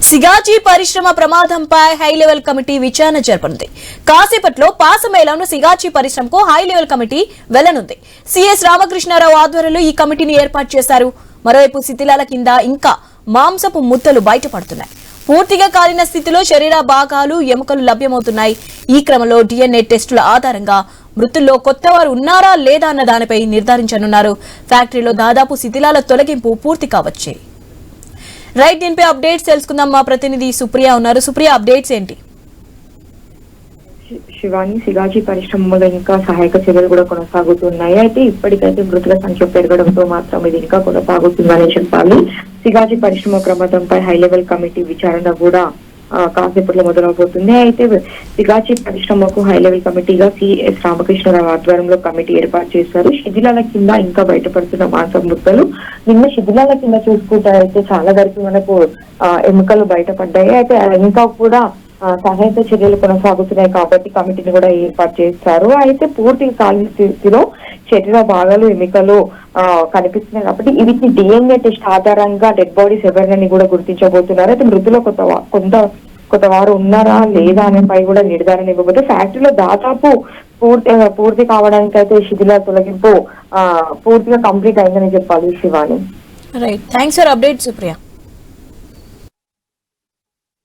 సిగాజీ పరిశ్రమ ప్రమాదంపై high level committee విచారణ జరపనుంది. కాసేపట్లో పాసమేళంను సిగాజీ పరిశ్రమకు హై లెవెల్ కమిటీ వెళ్లనుంది. సిఎస్ రామకృష్ణారావు ఆధ్వర్యంలో ఈ కమిటీని ఏర్పాటు చేశారు. మరోవైపు శిథిలాల కింద ఇంకా మాంసపు ముద్దలు బయటపడుతున్నాయి. పూర్తిగా కాలిన స్థితిలో శరీర భాగాలు ఎముకలు లభ్యమవుతున్నాయి. ఈ క్రమంలో DNA టెస్టుల ఆధారంగా మృతుల్లో కొత్తవారు ఉన్నారా లేదా అన్న దానిపై నిర్ధారించనున్నారు. ఫ్యాక్టరీలో దాదాపు శిథిలాల తొలగింపు పూర్తి కావచ్చు. రైట్, దీనిపై అప్డేట్స్ తెలుసుకుందాం. మా ప్రతినిధి సుప్రియ ఉన్నారు. సుప్రియ, అప్డేట్స్ ఏంటి? శివాని, సిగాజీ పరిశ్రమలో ఇంకా సహాయక చర్యలు కూడా కొనసాగుతున్నాయి. అయితే ఇప్పటికైతే మృతుల సంఖ్య పెరగడంతో మాత్రం ఇది ఇంకా కొనసాగుతుందని చెప్పాలి. సిగాజీ పరిశ్రమ ప్రమాదంపై హై లెవెల్ కమిటీ విచారణ కూడా కాసేపట్లో మొదలవబోతుంది. అయితే సిగాజీ పరిశ్రమకు హై లెవెల్ కమిటీగా సిఎస్ రామకృష్ణరావు ఆధ్వర్యంలో కమిటీ ఏర్పాటు చేశారు. శిథిలాల కింద ఇంకా బయటపడుతున్న మాంసం ముద్దలు, నిన్న శిథిలాల కింద చూసుకుంటే అయితే చాలా వరకు మనకు ఎముకలు బయటపడ్డాయి. అయితే ఇంకా కూడా సహాయక చర్యలు కొనసాగుతున్నాయి కాబట్టి కమిటీని కూడా ఏర్పాటు చేస్తారు. అయితే పూర్తి కాలిన స్థితిలో శరీర భాగాలు ఎముకలు కనిపిస్తున్నాయి కాబట్టి వీటిని DNA టెస్ట్ ఆధారంగా డెడ్ బాడీస్ ఎవరిని కూడా గుర్తించబోతున్నారు. అయితే మృతులు కొంత వారు ఉన్నారా లేదా అనేపై కూడా నిర్ధారణ ఇవ్వబోతే ఫ్యాక్టరీలో దాదాపు పూర్తి కావడానికి అయితే శిథిల తొలగింపు పూర్తిగా కంప్లీట్ అయిందని చెప్పాలి. Shivani, right, thanks for update Supriya.